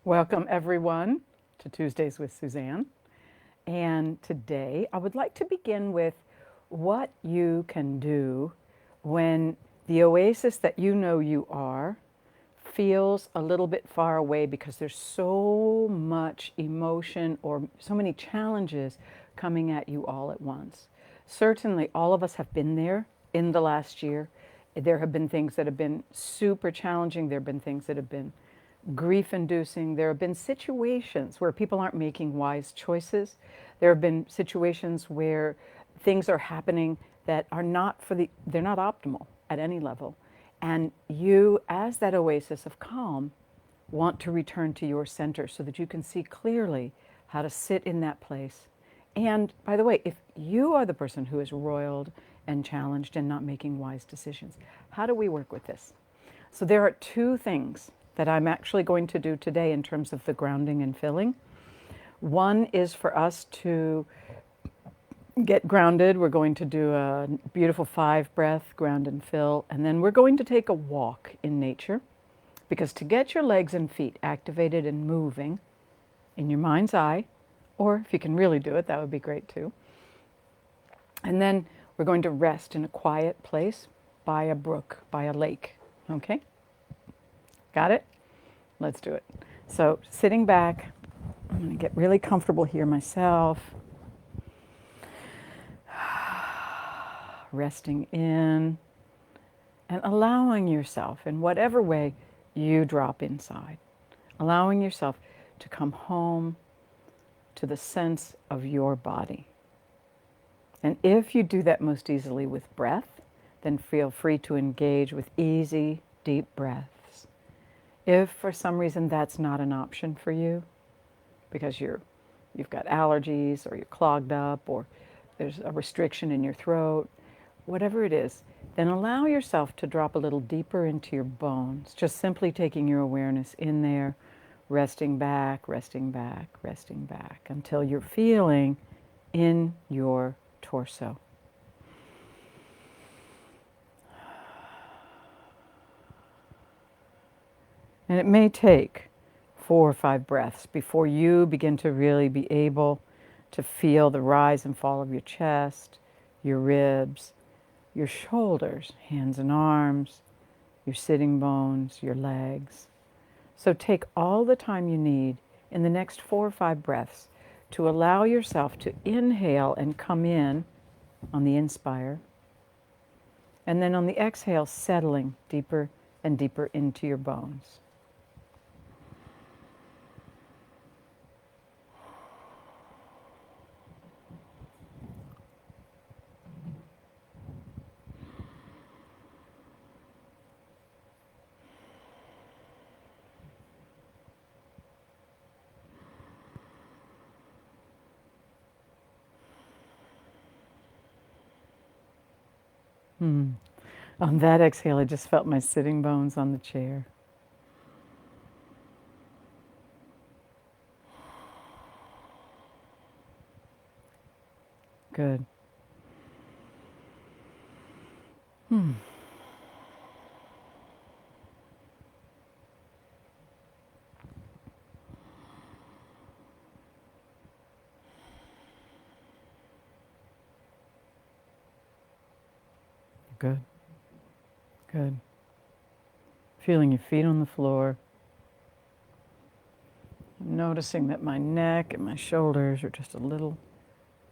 Welcome, everyone, to Tuesdays with Suzanne. And today I would like to begin with what you can do when the oasis that you know you are feels a little bit far away because there's so much emotion or so many challenges coming at you all at once. Certainly, all of us have been there in the last year. There have been things that have been super challenging, there have been things that have been grief inducing. There have been situations where people aren't making wise choices. There have been situations where things are happening that are not they're not optimal at any level. And you, as that oasis of calm, want to return to your center so that you can see clearly how to sit in that place. And by the way, if you are the person who is roiled and challenged and not making wise decisions, how do we work with this? So there are two things that I'm actually going to do today in terms of the grounding and filling. One is for us to get grounded. We're going to do a beautiful 5-breath ground and fill, and then we're going to take a walk in nature, because to get your legs and feet activated and moving in your mind's eye, or if you can really do it, that would be great too. And then we're going to rest in a quiet place by a brook, by a lake. Okay? Got it? Let's do it. So sitting back, I'm going to get really comfortable here myself. Resting in and allowing yourself, in whatever way you drop inside, allowing yourself to come home to the sense of your body. And if you do that most easily with breath, then feel free to engage with easy, deep breaths. If for some reason that's not an option for you, because you've got allergies or you're clogged up or there's a restriction in your throat, whatever it is, then allow yourself to drop a little deeper into your bones, just simply taking your awareness in there, resting back, resting back, resting back, until you're feeling in your torso. And it may take 4 or 5 breaths before you begin to really be able to feel the rise and fall of your chest, your ribs, your shoulders, hands and arms, your sitting bones, your legs. So take all the time you need in the next 4 or 5 breaths to allow yourself to inhale and come in on the inspire, and then on the exhale, settling deeper and deeper into your bones. On that exhale, I just felt my sitting bones on the chair. Good. Good. Good. Feeling your feet on the floor. Noticing that my neck and my shoulders are just a little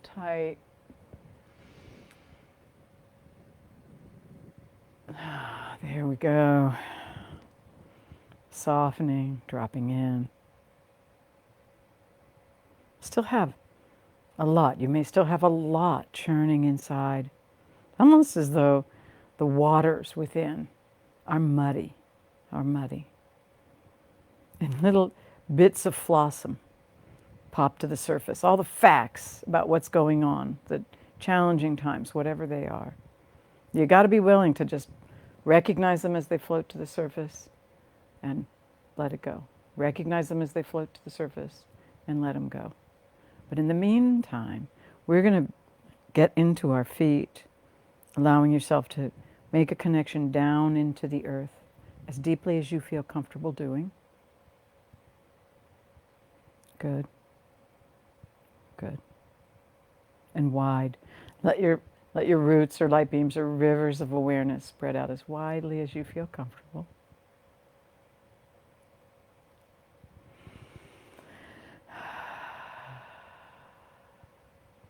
tight. There we go. Softening, dropping in. Still have a lot. You may still have a lot churning inside. Almost as though the waters within are muddy. And little bits of flossom pop to the surface. All the facts about what's going on, the challenging times, whatever they are. You got to be willing to just recognize them as they float to the surface and let it go. Recognize them as they float to the surface and let them go. But in the meantime, we're going to get into our feet, allowing yourself to make a connection down into the earth as deeply as you feel comfortable doing. Good. Good. And wide. Let your roots or light beams or rivers of awareness spread out as widely as you feel comfortable.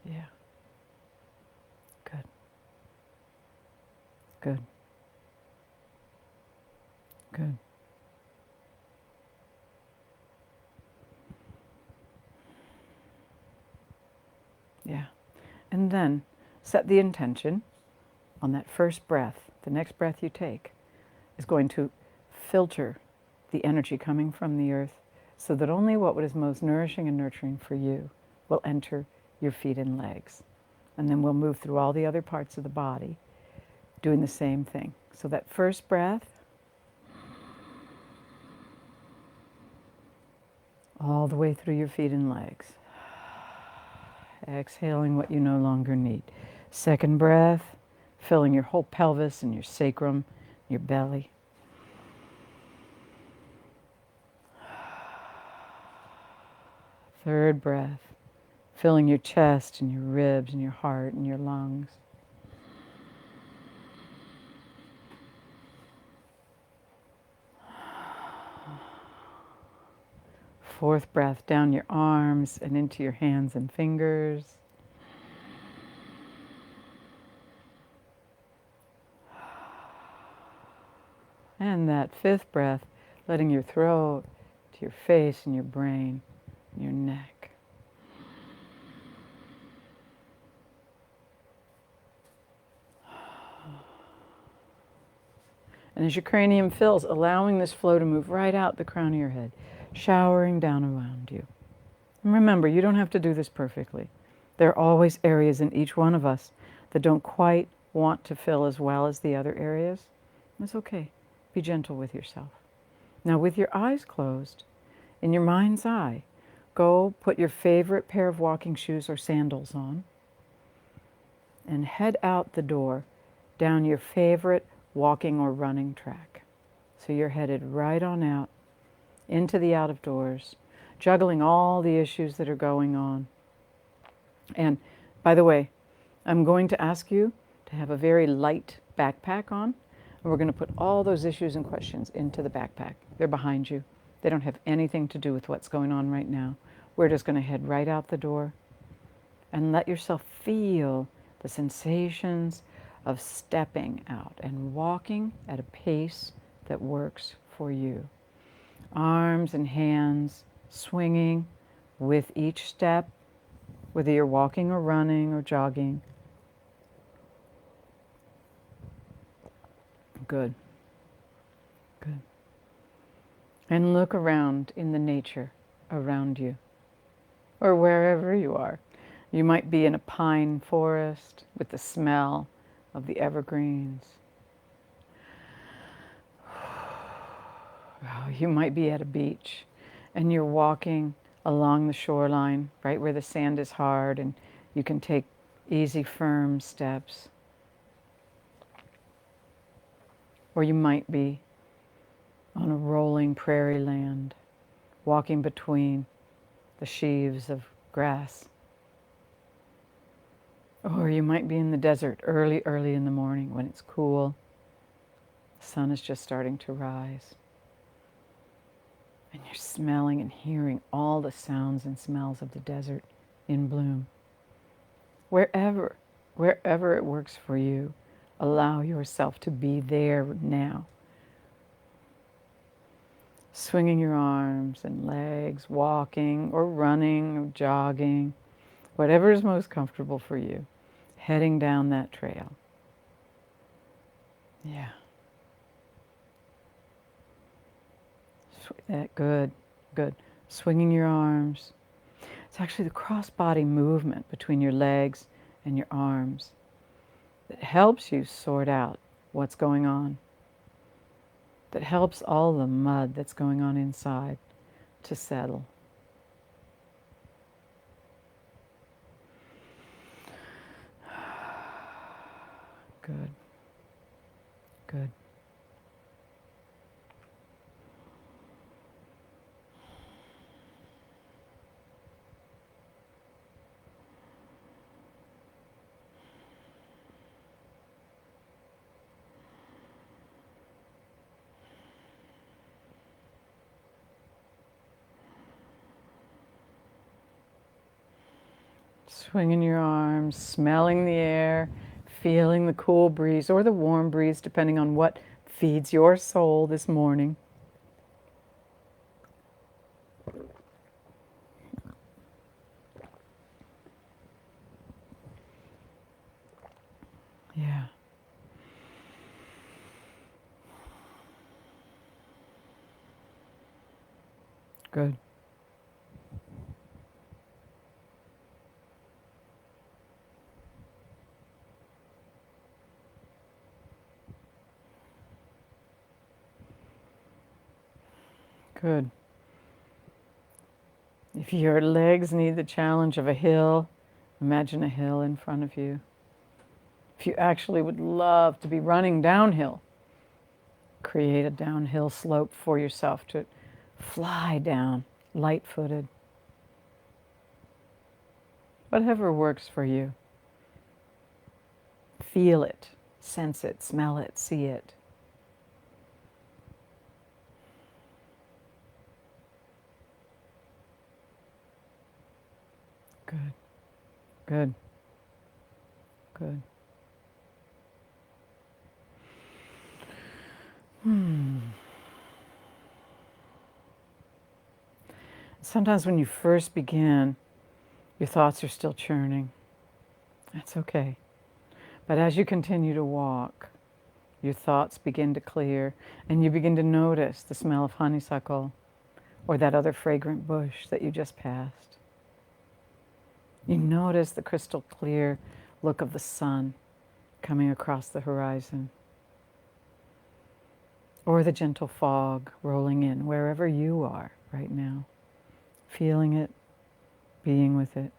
Yeah. Good. Good. Good. Yeah. And then set the intention on that first breath. The next breath you take is going to filter the energy coming from the earth so that only what is most nourishing and nurturing for you will enter your feet and legs. And then we'll move through all the other parts of the body doing the same thing. So that first breath, all the way through your feet and legs. Exhaling what you no longer need. Second breath, filling your whole pelvis and your sacrum, your belly. Third breath, filling your chest and your ribs and your heart and your lungs. Fourth breath, down your arms and into your hands and fingers. And that fifth breath, letting your throat to your face and your brain and your neck. And as your cranium fills, allowing this flow to move right out the crown of your head, showering down around you. And remember, you don't have to do this perfectly. There are always areas in each one of us that don't quite want to fill as well as the other areas. That's okay. Be gentle with yourself. Now, with your eyes closed, in your mind's eye, go put your favorite pair of walking shoes or sandals on and head out the door down your favorite walking or running track. So you're headed right on out into the out of doors, juggling all the issues that are going on. And by the way, I'm going to ask you to have a very light backpack on, and we're going to put all those issues and questions into the backpack. They're behind you. They don't have anything to do with what's going on right now. We're just going to head right out the door and let yourself feel the sensations of stepping out and walking at a pace that works for you. Arms and hands swinging with each step, whether you're walking or running or jogging. Good. Good. And look around in the nature around you, or wherever you are. You might be in a pine forest with the smell of the evergreens. You might be at a beach and you're walking along the shoreline, right where the sand is hard, and you can take easy, firm steps. Or you might be on a rolling prairie land, walking between the sheaves of grass. Or you might be in the desert early in the morning when it's cool. The sun is just starting to rise. And you're smelling and hearing all the sounds and smells of the desert in bloom. Wherever it works for you, allow yourself to be there now. Swinging your arms and legs, walking or running or jogging, whatever is most comfortable for you, heading down that trail. Yeah. Good, good. Swinging your arms. It's actually the cross-body movement between your legs and your arms that helps you sort out what's going on, that helps all the mud that's going on inside to settle. Good. Good. Swinging your arms, smelling the air, feeling the cool breeze or the warm breeze, depending on what feeds your soul this morning. Yeah. Good. Good. If your legs need the challenge of a hill, imagine a hill in front of you. If you actually would love to be running downhill, create a downhill slope for yourself to fly down, light-footed. Whatever works for you. Feel it, sense it, smell it, see it. Good. Good. Good. Sometimes when you first begin, your thoughts are still churning. That's okay. But as you continue to walk, your thoughts begin to clear, and you begin to notice the smell of honeysuckle or that other fragrant bush that you just passed. You notice the crystal clear look of the sun coming across the horizon, or the gentle fog rolling in wherever you are right now, feeling it, being with it.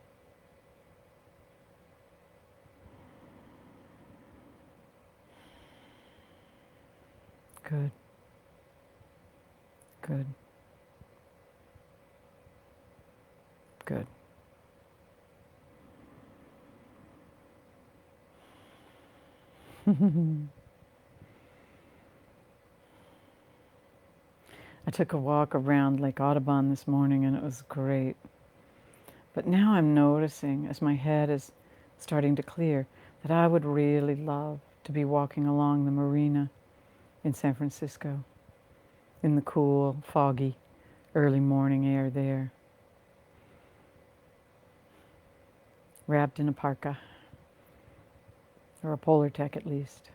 Good. Good. Good. I took a walk around Lake Audubon this morning and it was great. But now I'm noticing, as my head is starting to clear, that I would really love to be walking along the marina in San Francisco, in the cool, foggy, early morning air there, wrapped in a parka, or a polar tech at least.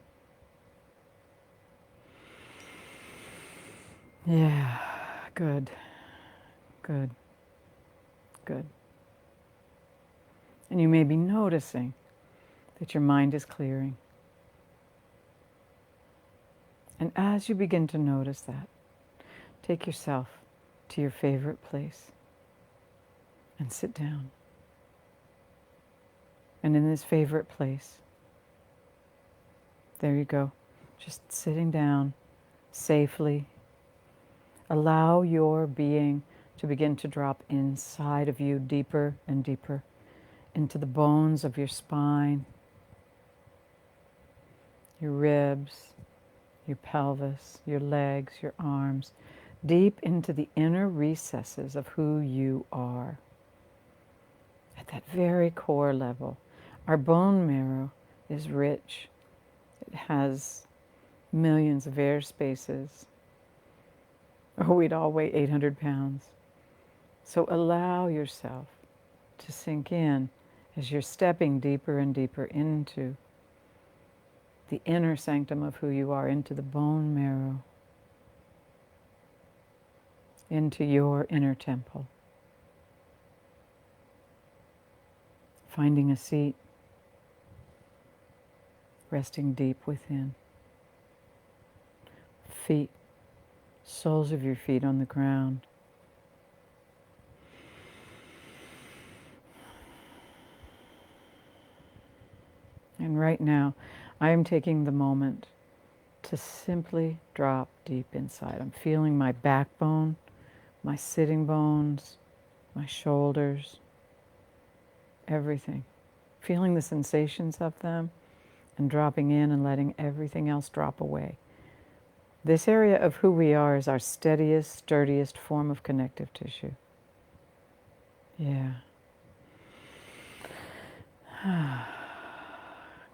Yeah, good, good, good. And you may be noticing that your mind is clearing. And as you begin to notice that, take yourself to your favorite place and sit down. And in this favorite place, there you go, just sitting down safely. Allow your being to begin to drop inside of you deeper and deeper into the bones of your spine, your ribs, your pelvis, your legs, your arms, deep into the inner recesses of who you are. At that very core level, our bone marrow is rich. It has millions of air spaces. Oh, we'd all weigh 800 pounds. So allow yourself to sink in as you're stepping deeper and deeper into the inner sanctum of who you are, into the bone marrow, into your inner temple. Finding a seat, resting deep within. Feet, soles of your feet on the ground. And right now, I am taking the moment to simply drop deep inside. I'm feeling my backbone, my sitting bones, my shoulders, everything. Feeling the sensations of them and dropping in and letting everything else drop away. This area of who we are is our steadiest, sturdiest form of connective tissue. Yeah.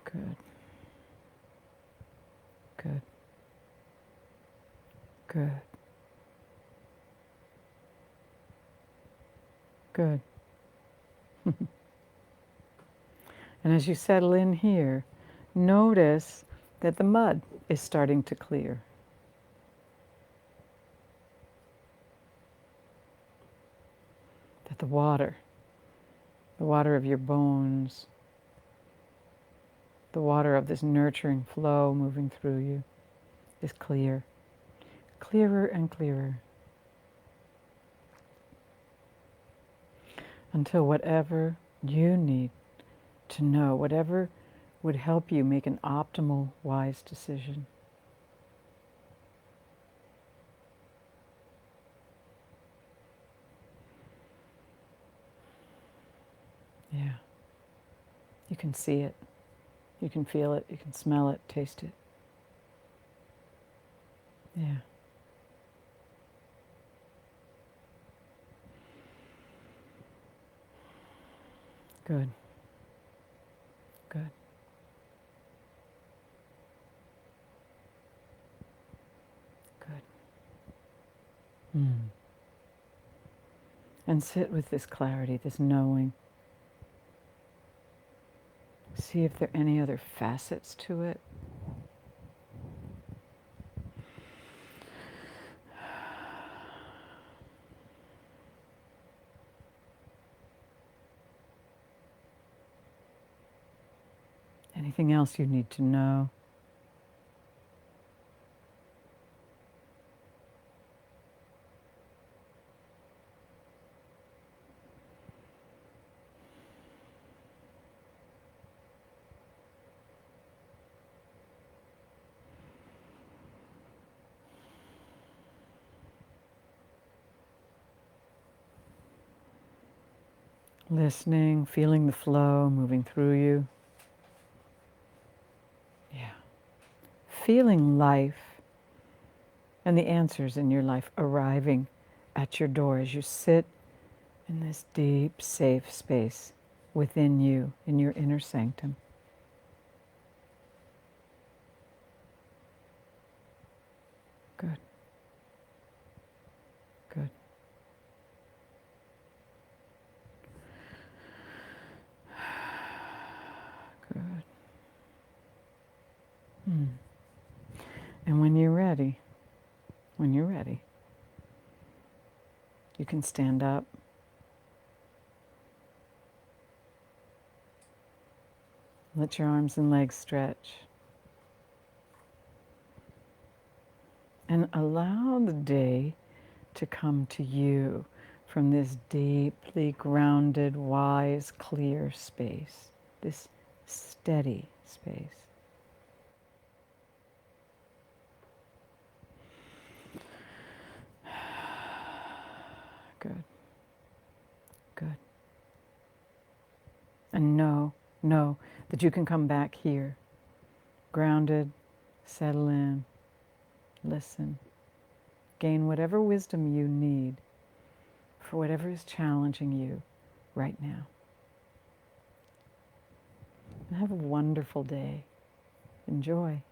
Good. Good. Good. Good. And as you settle in here, notice that the mud is starting to clear. That the water of your bones, the water of this nurturing flow moving through you is clear, clearer and clearer, until whatever you need to know, whatever would help you make an optimal, wise decision, yeah, you can see it, you can feel it, you can smell it, taste it. Yeah. Good. Good. Good. And sit with this clarity, this knowing. See if there are any other facets to it. Anything else you need to know? Listening, feeling the flow moving through you. Yeah. Feeling life and the answers in your life arriving at your door as you sit in this deep, safe space within you, in your inner sanctum. Good. Good. Good. And when you're ready, you can stand up. Let your arms and legs stretch. And allow the day to come to you from this deeply grounded, wise, clear space, this steady space. Good. Good. And know that you can come back here, grounded, settle in, listen, gain whatever wisdom you need for whatever is challenging you right now. And have a wonderful day. Enjoy.